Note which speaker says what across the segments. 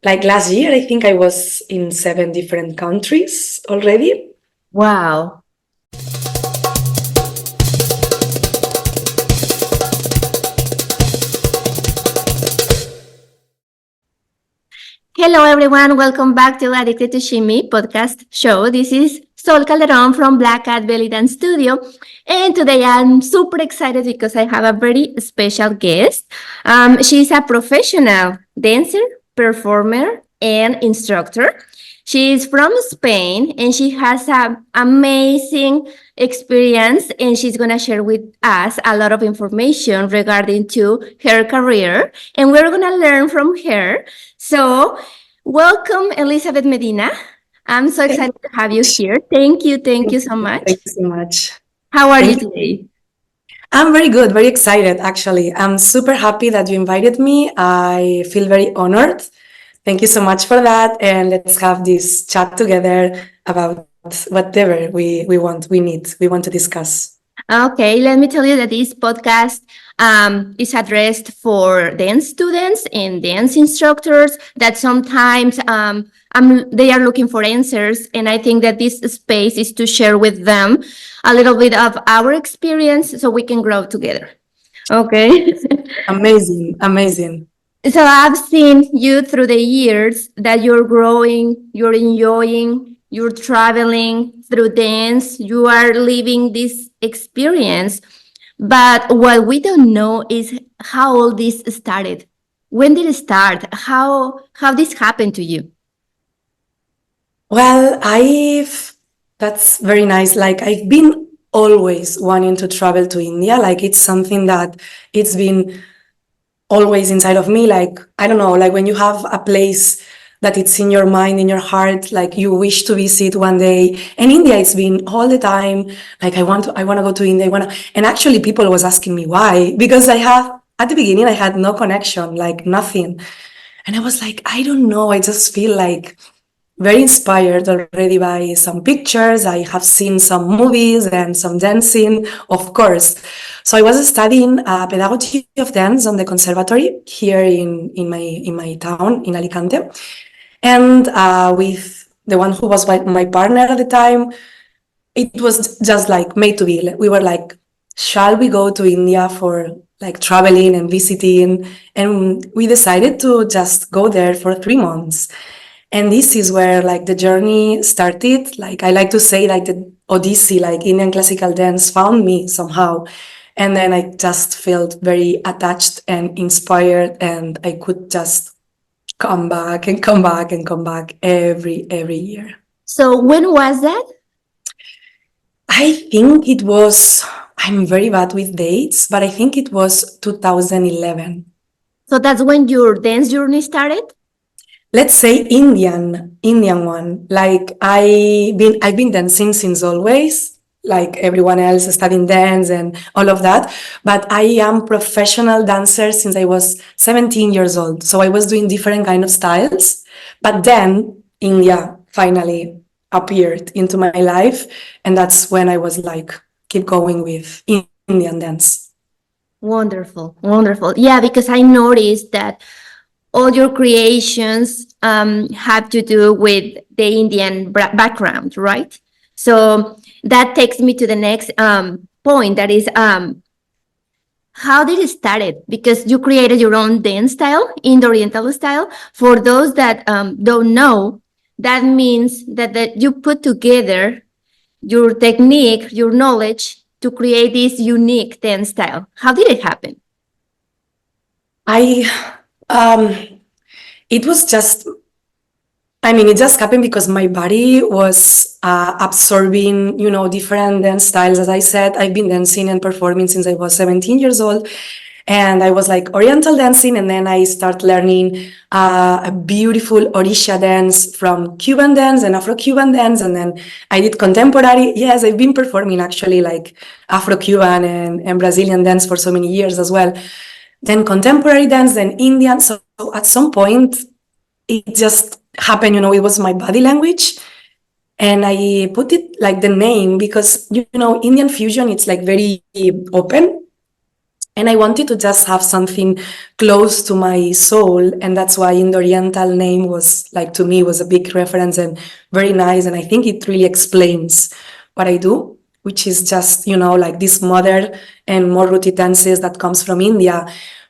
Speaker 1: Like last year, I think I was in 7 different countries already.
Speaker 2: Wow. Hello, everyone. Welcome back to Addicted to Shimmy podcast show. This is Sol Calderon from Black Cat Belly Dance Studio. And today I'm super excited because I have a very special guest. She's a professional dancer, performer, and instructor. She's from Spain and she has an amazing experience and she's going to share with us a lot of information regarding to her career and we're going to learn from her. So, welcome, Elizabeth Medina. I'm so
Speaker 1: Thank
Speaker 2: excited to have you here. Thank you. Thank you so
Speaker 1: you.
Speaker 2: much.
Speaker 1: Thank you so much.
Speaker 2: How are you
Speaker 1: Thank you.
Speaker 2: today?
Speaker 1: I'm very good, very excited, actually. I'm super happy that you invited me. I feel very honored. Thank you so much for that. And let's have this chat together about whatever we want to discuss.
Speaker 2: Okay, let me tell you that this podcast is addressed for dance students and dance instructors that sometimes they are looking for answers. And I think that this space is to share with them a little bit of our experience so we can grow together. Okay.
Speaker 1: Amazing, amazing.
Speaker 2: So I've seen you through the years that you're growing, you're enjoying, you're traveling through dance, you are living this experience. But what we don't know is how all this started. When did it start? How this happened to you?
Speaker 1: Well, that's very nice. Like, I've been always wanting to travel to India. Like, it's something that it's been always inside of me. Like, I don't know, like when you have a place that it's in your mind, in your heart, like you wish to visit one day. And India, it's been all the time. Like, I want to go to India. And actually people was asking me why, because at the beginning, I had no connection, like nothing. And I was like, I don't know. I just feel like very inspired already by some pictures. I have seen some movies and some dancing, of course. So I was studying pedagogy of dance on the conservatory here in my town in Alicante, and with the one who was my partner at the time, it was just like made to be. We were like, shall we go to India for like traveling and visiting? And we decided to just go there for 3 months. And this is where like the journey started. Like I like to say, like the Odyssey, like Indian classical dance found me somehow. And then I just felt very attached and inspired, and I could just come back and come back and come back every year.
Speaker 2: So when was that?
Speaker 1: I think it was, I'm very bad with dates, but I think it was 2011.
Speaker 2: So that's when your dance journey started?
Speaker 1: Let's say Indian one. Like I've been dancing since always, like everyone else, studying dance and all of that. But I am professional dancer since I was 17 years old. So I was doing different kind of styles. But then India finally appeared into my life, and that's when I was like, keep going with Indian dance.
Speaker 2: Wonderful, wonderful. Yeah, because I noticed that all your creations have to do with the Indian background, right? So that takes me to the next point. That is, how did it started? Because you created your own dance style, Indoriental style. For those that don't know, that means that you put together your technique, your knowledge to create this unique dance style. How did it happen?
Speaker 1: I um it was just, I mean, it just happened because my body was absorbing, different dance styles. As I said, I've been dancing and performing since I was 17 years old. And I was like Oriental dancing, and then I start learning a beautiful Orisha dance from Cuban dance and Afro-Cuban dance. And then I did contemporary. Yes, I've been performing actually like Afro-Cuban and Brazilian dance for so many years as well. Then contemporary dance, then Indian. So at some point, it just happened, it was my body language. And I put it like the name because, Indian fusion, it's like very open. And I wanted to just have something close to my soul. And that's why Indoriental name was like, to me, was a big reference and very nice. And I think it really explains what I do, which is just, like this modern and more rooted dances that comes from India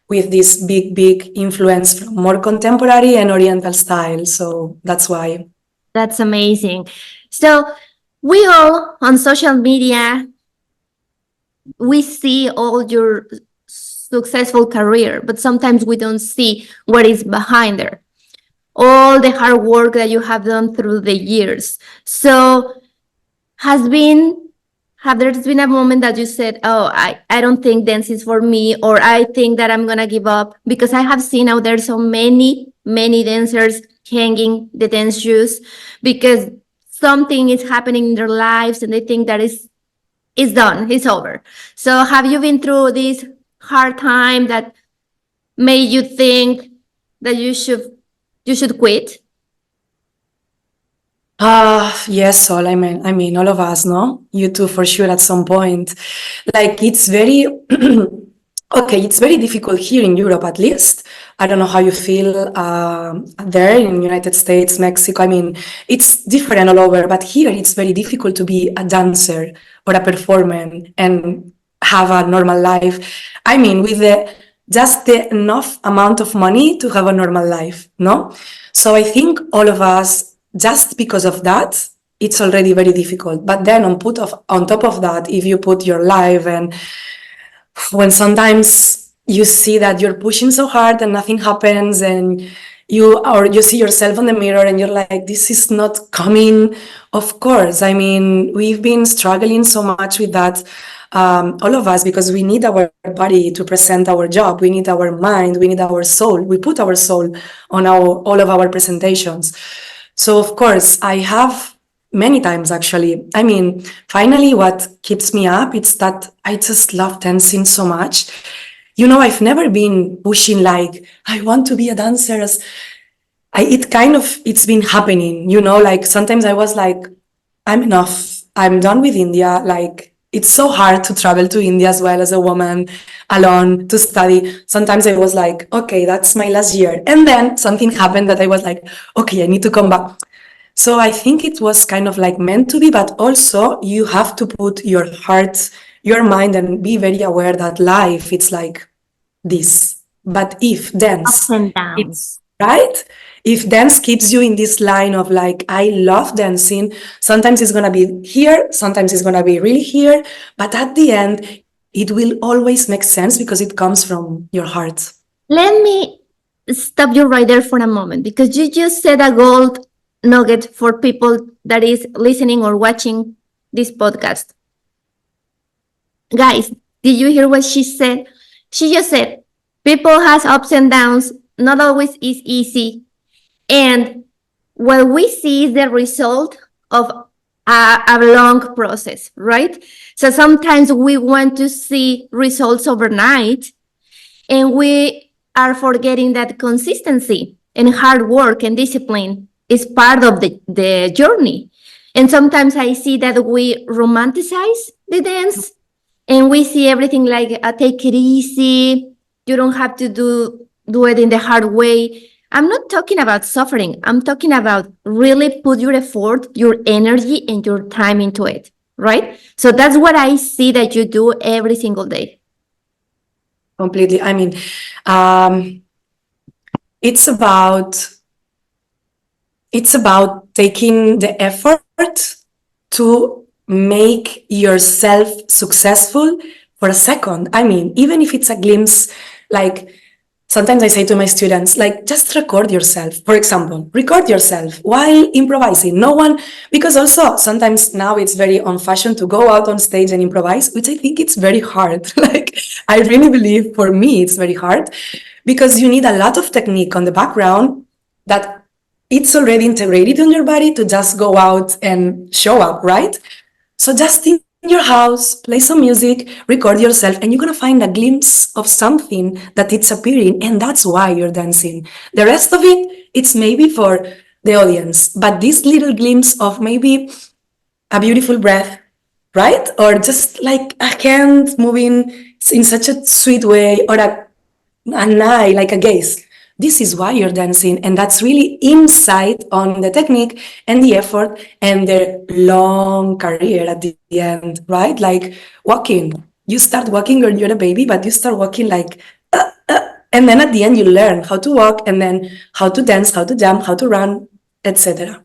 Speaker 1: with this big, big influence from more contemporary and Oriental style. So that's why.
Speaker 2: That's amazing. So we all on social media, we see all your successful career, but sometimes we don't see what is behind there, all the hard work that you have done through the years. So have there been a moment that you said, oh, I don't think dance is for me, or I think that I'm gonna give up? Because I have seen out there so many dancers hanging the dance shoes because something is happening in their lives and they think that it's done, it's over. So have you been through this hard time that made you think that you should quit?
Speaker 1: Yes, Sol. I mean, all of us, no? You too, for sure, at some point. Like, it's very, okay, it's very difficult here in Europe, at least. I don't know how you feel there in United States, Mexico. I mean, it's different all over, but here it's very difficult to be a dancer or a performer and have a normal life. I mean, with just the enough amount of money to have a normal life, no? So I think all of us, just because of that, it's already very difficult. But then on top of that, if you put your life, and when sometimes you see that you're pushing so hard and nothing happens, and you see yourself in the mirror and you're like, this is not coming. Of course, I mean, we've been struggling so much with that, all of us, because we need our body to present our job. We need our mind. We need our soul. We put our soul on all of our presentations. So, of course, I have many times, actually. I mean, finally, what keeps me up, it's that I just love dancing so much. I've never been pushing like, I want to be a dancer. It's been happening, like sometimes I was like, I'm enough. I'm done with India. Like, it's so hard to travel to India as well as a woman alone to study. Sometimes I was like, okay, that's my last year. And then something happened that I was like, okay, I need to come back. So I think it was kind of like meant to be, but also you have to put your heart, your mind, and be very aware that life, it's like this. But if
Speaker 2: Ups
Speaker 1: dance,
Speaker 2: and
Speaker 1: it's
Speaker 2: downs.
Speaker 1: right? If dance keeps you in this line of like, I love dancing, sometimes it's gonna be here, sometimes it's gonna be really here, but at the end, it will always make sense because it comes from your heart.
Speaker 2: Let me stop you right there for a moment because you just said a gold nugget for people that is listening or watching this podcast. Guys, did you hear what she said? She just said, people has ups and downs, not always is easy. And what we see is the result of a long process, right? So sometimes we want to see results overnight, and we are forgetting that consistency and hard work and discipline is part of the journey. And sometimes I see that we romanticize the dance and we see everything like take it easy. You don't have to do it in the hard way. I'm not talking about suffering. I'm talking about really put your effort, your energy, and your time into it, right? So that's what I see that you do every single day.
Speaker 1: Completely. I mean, it's about taking the effort to make yourself successful for a second. I mean, even if it's a glimpse, like sometimes I say to my students, like, just record yourself. For example, record yourself while improvising. No one, because also sometimes now it's very on fashion to go out on stage and improvise, which I think it's very hard. Like, I really believe for me it's very hard because you need a lot of technique on the background that it's already integrated in your body to just go out and show up, right? So just in your house, play some music, record yourself, and you're gonna find a glimpse of something that it's appearing, and that's why you're dancing. The rest of it, it's maybe for the audience, but this little glimpse of maybe a beautiful breath, right? Or just like a hand moving in such a sweet way, or an eye, like a gaze. This is why you're dancing, and that's really insight on the technique and the effort and their long career at the end, right? Like walking. You start walking when you're a baby, but you start walking like, and then at the end you learn how to walk, and then how to dance, how to jump, how to run, etc.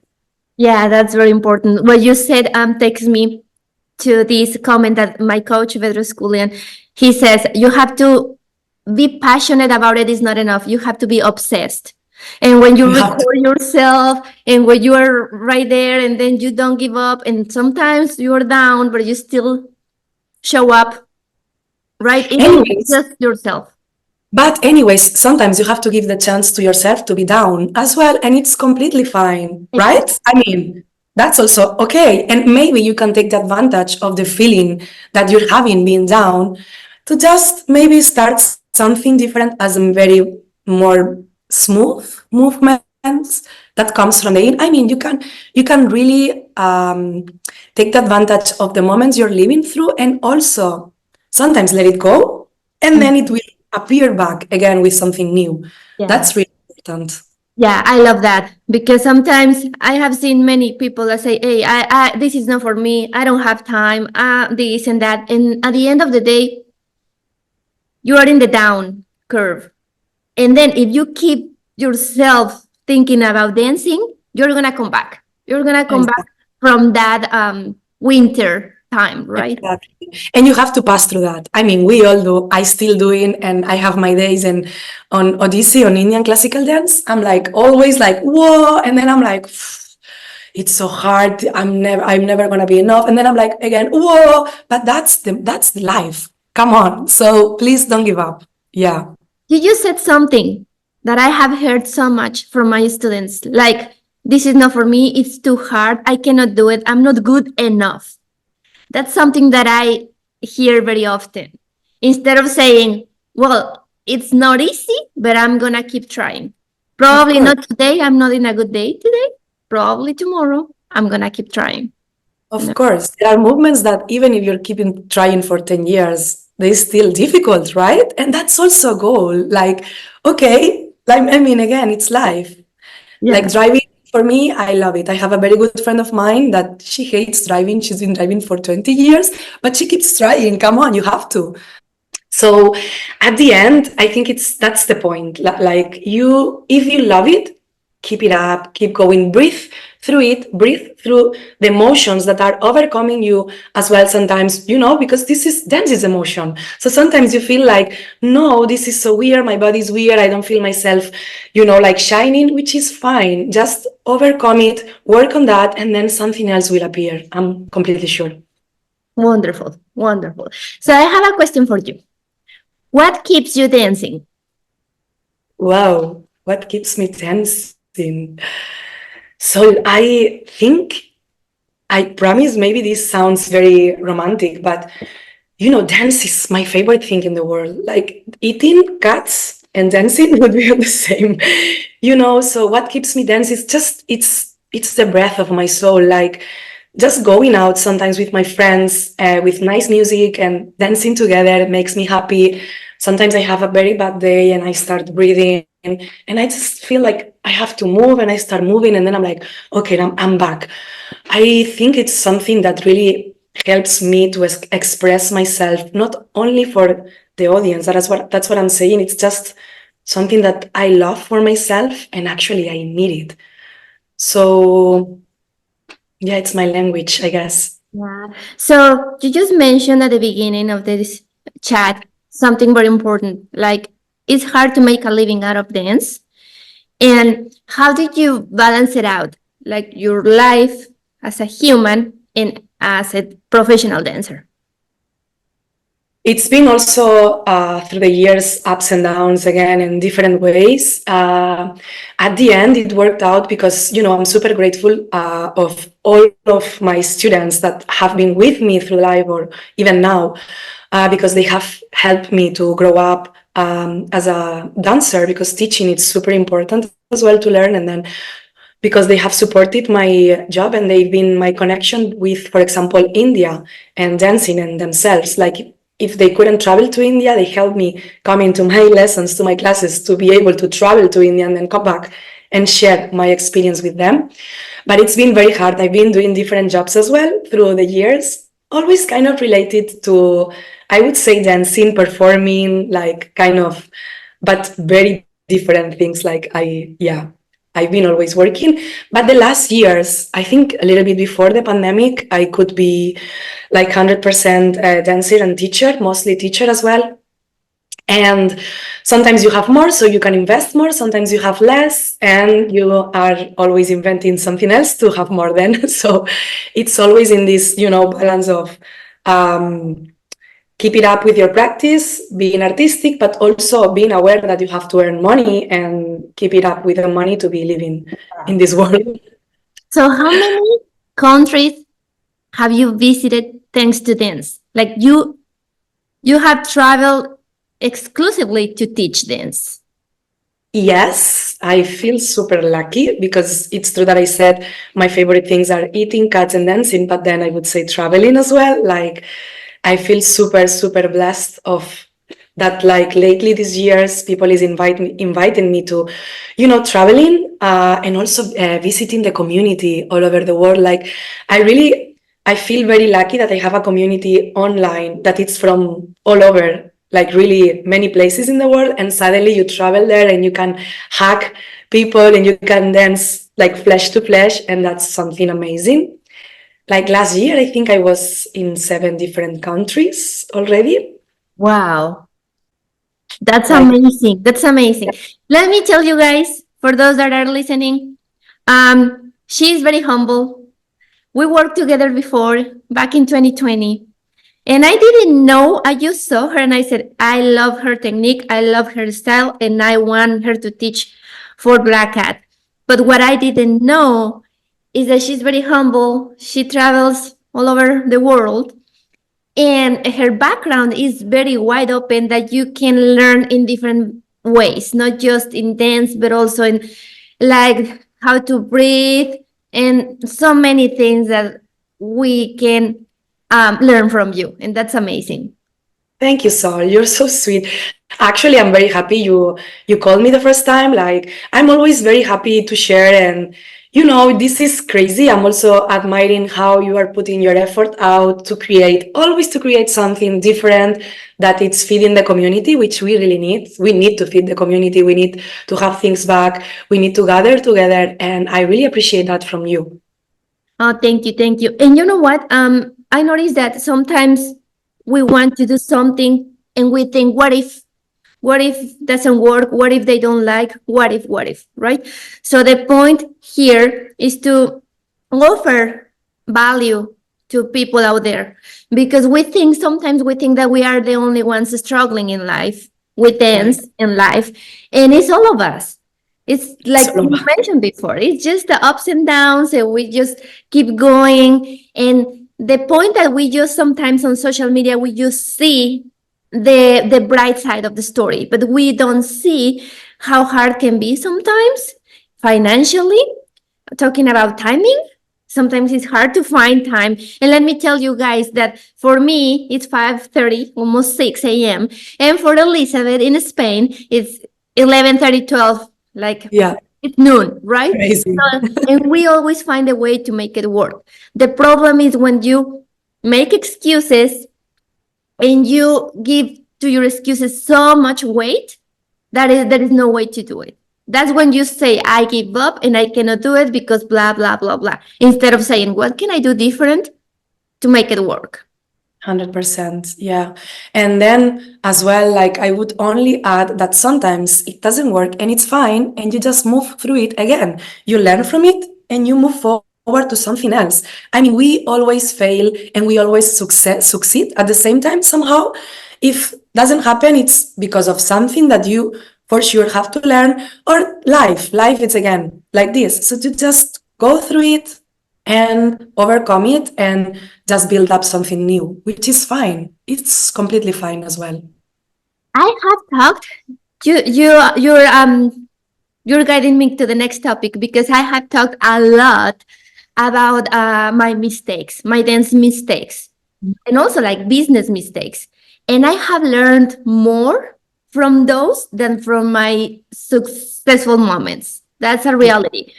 Speaker 2: Yeah, that's very important. What you said takes me to this comment that my coach, Pedro Sculian, he says, you have to be passionate about it is not enough. You have to be obsessed. And when you
Speaker 1: You have to.
Speaker 2: record yourself and when you are right there and then you don't give up and sometimes you're down, but you still show up, right? Even if it's
Speaker 1: Anyways,
Speaker 2: just yourself.
Speaker 1: sometimes you have to give the chance to yourself to be down as well, and it's completely fine, right?
Speaker 2: Exactly.
Speaker 1: I mean, that's also okay. And maybe you can take the advantage of the feeling that you're having being down to just maybe start something different as a very more smooth movements that comes from the in. I mean, you can really take the advantage of the moments you're living through, and also sometimes let it go, and then it will appear back again with something new.
Speaker 2: Yeah.
Speaker 1: That's really important.
Speaker 2: Yeah, I love that because sometimes I have seen many people that say, "Hey, this is not for me. I don't have time. This and that." And at the end of the day, you are in the down curve. And then if you keep yourself thinking about dancing, you're gonna come back. You're gonna come back
Speaker 1: Exactly.
Speaker 2: from that winter time, right?
Speaker 1: Exactly. And you have to pass through that. I mean, we all do. I still do it, and I have my days. And on Odyssey, on Indian classical dance, I'm like always like, whoa, and then I'm like, it's so hard. I'm never gonna be enough. And then I'm like again, whoa. But that's the life. Come on. So please don't give up. Yeah.
Speaker 2: You just said something that I have heard so much from my students. Like, this is not for me. It's too hard. I cannot do it. I'm not good enough. That's something that I hear very often. Instead of saying, well, it's not easy, but I'm going to keep trying.
Speaker 1: Of
Speaker 2: Probably
Speaker 1: course.
Speaker 2: not today. I'm not in a good day today. Probably tomorrow. I'm going to keep trying. You
Speaker 1: Of
Speaker 2: know?
Speaker 1: course, there are movements that even if you're keeping trying for 10 years, they're still difficult, right? And that's also a goal. Like, okay, like, I mean, again, it's life. Like
Speaker 2: Yeah.
Speaker 1: driving, for me, I love it. I have a very good friend of mine that she hates driving. She's been driving for 20 years, but she keeps trying. Come on, you have to. So at the end, I think that's the point. Like if you love it, keep it up, keep going, breathe through the emotions that are overcoming you as well. Sometimes, because dance is emotion. So sometimes you feel like, no, this is so weird. My body's weird. I don't feel myself, like shining, which is fine. Just overcome it, work on that, and then something else will appear. I'm completely sure.
Speaker 2: Wonderful. Wonderful. So I have a question for you. What keeps you dancing?
Speaker 1: Wow, what keeps me dancing? So I think, I promise, maybe this sounds very romantic, but dance is my favorite thing in the world. Like eating cats and dancing would be the same. So what keeps me dancing is just it's the breath of my soul. Like just going out sometimes with my friends with nice music and dancing together makes me happy. Sometimes I have a very bad day and I start breathing and I just feel like I have to move, and I start moving, and then I'm like, okay, I'm back. I think it's something that really helps me to express myself, not only for the audience. That's what I'm saying. It's just something that I love for myself, and actually I need it. So yeah, it's my language, I guess.
Speaker 2: Yeah. So you just mentioned at the beginning of this chat something very important. Like it's hard to make a living out of dance. And how did you balance it out? Like your life as a human and as a professional dancer?
Speaker 1: It's been also through the years, ups and downs again in different ways. At the end, it worked out because, I'm super grateful of all of my students that have been with me through life or even now, because they have helped me to grow up as a dancer, because teaching is super important as well to learn. And then because they have supported my job and they've been my connection with, for example, India and dancing and themselves. Like if they couldn't travel to India, they helped me come into my lessons, to my classes, to be able to travel to India and then come back and share my experience with them. But it's been very hard. I've been doing different jobs as well through the years, always kind of related to, I would say, dancing, performing, like kind of, but very different things. Like I've been always working. But the last years, I think a little bit before the pandemic, I could be like 100% dancer and teacher, mostly teacher as well. And sometimes you have more, so you can invest more. Sometimes you have less, and you are always inventing something else to have more then. So it's always in this, balance of keep it up with your practice, being artistic, but also being aware that you have to earn money and keep it up with the money to be living in this world.
Speaker 2: So how many countries have you visited thanks to dance? Like you have traveled exclusively to teach dance.
Speaker 1: Yes, I feel super lucky because it's true that I said my favorite things are eating, cats, and dancing, but then I would say traveling as well. Like, I feel super, super blessed of that. Like lately, these years, people is inviting me to, traveling and also visiting the community all over the world. Like, I feel very lucky that I have a community online that it's from all over, like really many places in the world, and suddenly you travel there and you can hug people and you can dance like flesh to flesh, and that's something amazing. Like last year, I think I was in 7 different countries already.
Speaker 2: Wow. That's
Speaker 1: Like,
Speaker 2: amazing. That's amazing. Let me tell you guys, for those that are listening, she's very humble. We worked together before back in 2020. And I didn't know, I just saw her and I said, I love her technique, I love her style, and I want her to teach for Black Cat. But what I didn't know is that she's very humble. She travels all over the world. And her background is very wide open that you can learn in different ways, not just in dance, but also in like how to breathe and so many things that we can learn from you. And that's amazing.
Speaker 1: thank you, Sol. You're so sweet. Actually, I'm very happy you called me the first time. Like, I'm always very happy to share, and this is crazy. I'm also admiring how you are putting your effort out to create, always to create something different that it's feeding the community, which we really need. We need to feed the community. We need to have things back. We need to gather together, and I really appreciate that from you.
Speaker 2: Oh, thank you, thank you. And you know what? I noticed that sometimes we want to do something and we think, what if doesn't work? What if they don't like? What if, right? So the point here is to offer value to people out there because sometimes we think that we are the only ones struggling in life with dance in life, and it's all of us. It's like you mentioned before, it's just the ups and downs, and we just keep going. And the point that we just sometimes on social media, we just see the bright side of the story, but we don't see how hard can be sometimes financially, talking about timing. Sometimes it's hard to find time. And let me tell you guys that for me, it's 5:30, almost 6 a.m. And for Elizabeth in Spain, it's 11:30, 12, like it's noon, right?
Speaker 1: Crazy.
Speaker 2: And we always find a way to make it work. The problem is when you make excuses and you give to your excuses so much weight that there is no way to do it. That's when you say, I give up and I cannot do it because blah, blah, blah, blah. Instead of saying, what can I do different to make it work?
Speaker 1: 100%. Yeah. And then as well, like I would only add that sometimes it doesn't work and it's fine. And you just move through it again. You learn from it and you move forward to something else. I mean, we always fail and we always succeed at the same time somehow. If doesn't happen, it's because of something that you for sure have to learn, or life is again like this. So to just go through it and overcome it and just build up something new, which is fine. It's completely fine as well.
Speaker 2: I have talked you're you're guiding me to the next topic because I have talked a lot about my mistakes, my dance mistakes, and also like business mistakes. And I have learned more from those than from my successful moments. That's a reality.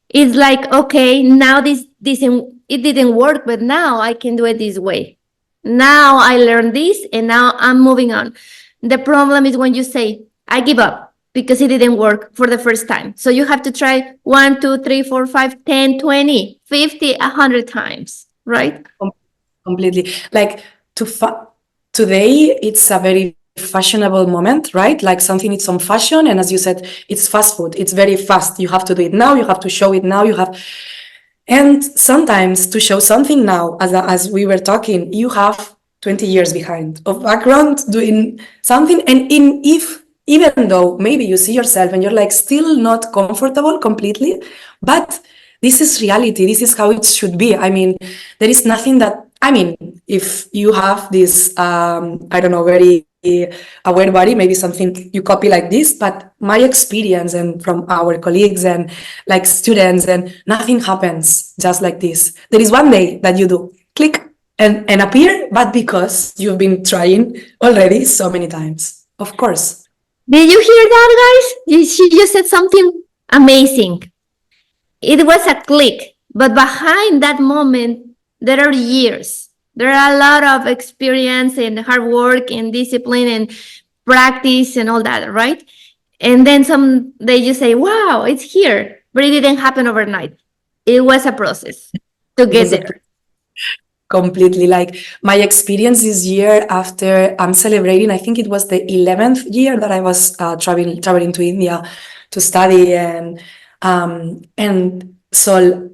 Speaker 2: It's like, okay, now this it didn't work, but now I can do it this way. Now I learned this and now I'm moving on. The problem is when you say, I give up because it didn't work for the first time. So you have to try 1, 2, 3, 4, 5, 10, 20, 50, 100 times, right?
Speaker 1: Completely. Like today, it's a very fashionable moment, right? Like something it's on fashion, and as you said, it's fast food. It's very fast. You have to do it now. You have to show it now. You have, and sometimes to show something now, as we were talking, you have 20 years behind of background doing something, and in if even though maybe you see yourself and you're like still not comfortable completely, but this is reality. This is how it should be. I mean, there is nothing that, I mean, if you have this, I don't know, very aware body, maybe something you copy like this, but my experience and from our colleagues and like students, and nothing happens just like this. There is one day that you do click and appear, but because you've been trying already so many times, of course.
Speaker 2: Did you hear that, guys? She just said something amazing. It was a click, but behind that moment, there are years. There are a lot of experience and hard work and discipline and practice and all that, right? And then some they just say, wow, it's here. But it didn't happen overnight. It was a process to
Speaker 1: It
Speaker 2: get
Speaker 1: was a
Speaker 2: there.
Speaker 1: completely like my experience this year after I'm celebrating, I think it was the 11th year that I was traveling to India to study, and so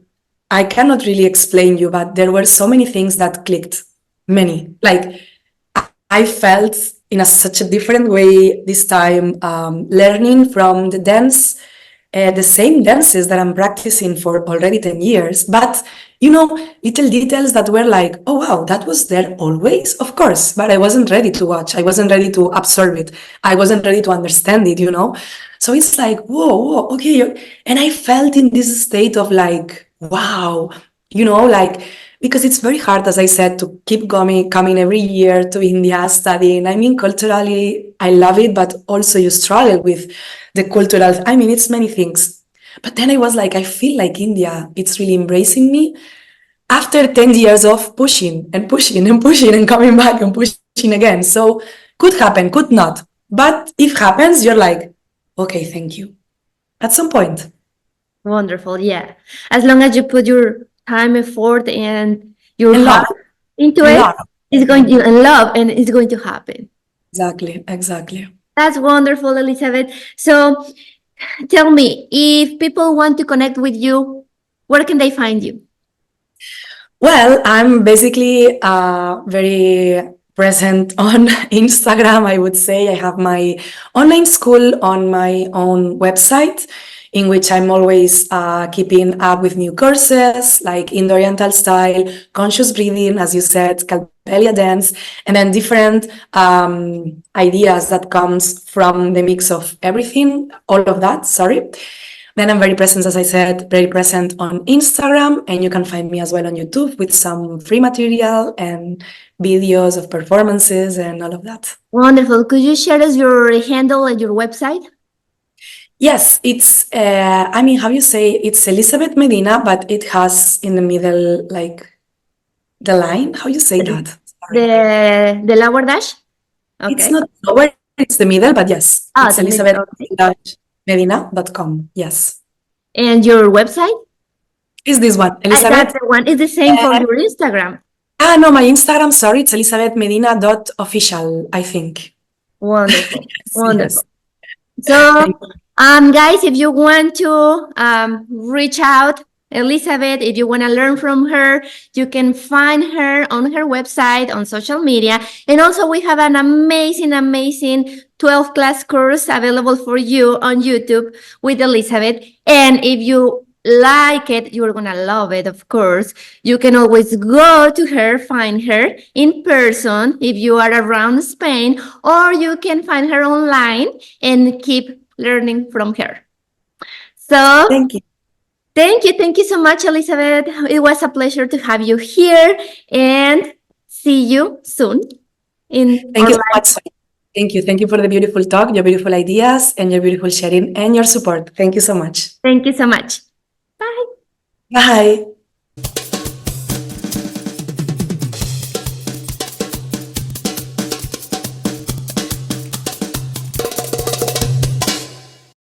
Speaker 1: I cannot really explain you, but there were so many things that clicked. Many. Like I felt in such a different way this time, learning from the dance, the same dances that I'm practicing for already 10 years. But, little details that were like, oh, wow, that was there always, of course. But I wasn't ready to watch. I wasn't ready to absorb it. I wasn't ready to understand it. So it's like, whoa, okay. And I felt in this state of like, wow, like, because it's very hard, as I said, to keep coming every year to India, studying. I mean, culturally, I love it, but also you struggle with the cultural, I mean, it's many things. But then I was like, I feel like India, it's really embracing me after 10 years of pushing and pushing and pushing and coming back and pushing again. So could happen, could not. But if happens, you're like, okay, thank you. At some point.
Speaker 2: Wonderful. Yeah. As long as you put your time, effort, and your
Speaker 1: And
Speaker 2: heart
Speaker 1: love.
Speaker 2: into
Speaker 1: And
Speaker 2: it,
Speaker 1: love.
Speaker 2: it's going to, and love, and it's going to happen.
Speaker 1: Exactly.
Speaker 2: That's wonderful, Elizabeth. So tell me, if people want to connect with you, where can they find you?
Speaker 1: Well, I'm basically very present on Instagram, I would say. I have my online school on my own website, in which I'm always keeping up with new courses like Indoriental Style, conscious breathing, as you said, BellyDance, and then different ideas that comes from the mix of everything, all of that, sorry. Then I'm very present, as I said, very present on Instagram, and you can find me as well on YouTube with some free material and videos of performances and all of that.
Speaker 2: Wonderful. Could you share us your handle and your website?
Speaker 1: Yes, it's, I mean, how you say, it's Elizabeth Medina, but it has in the middle, like, the line. How you say that? Sorry.
Speaker 2: The lower dash? Okay.
Speaker 1: It's not lower, it's the middle, but yes, it's
Speaker 2: the middle,
Speaker 1: elizabeth-medina.com. Yes.
Speaker 2: And your website?
Speaker 1: Is this one, Elizabeth?
Speaker 2: That's the one. It's the same for your Instagram.
Speaker 1: No, my Instagram, sorry, it's elizabethmedina.official, I think.
Speaker 2: Wonderful.
Speaker 1: Yes,
Speaker 2: Wonderful.
Speaker 1: yes.
Speaker 2: So, guys, if you want to reach out, Elizabeth, if you want to learn from her, you can find her on her website, on social media. And also we have an amazing 12 class course available for you on YouTube with Elizabeth. And if you like it, you're going to love it, of course. You can always go to her, find her in person if you are around Spain, or you can find her online and keep learning from her. So
Speaker 1: Thank you.
Speaker 2: thank you so much, Elizabeth. It was a pleasure to have you here, and see you soon in
Speaker 1: Thank
Speaker 2: our
Speaker 1: you so
Speaker 2: live.
Speaker 1: much. Sonia. Thank you. Thank you for the beautiful talk, your beautiful ideas, and your beautiful sharing and your support. Thank you so much.
Speaker 2: Thank you so much. Bye.
Speaker 1: Bye.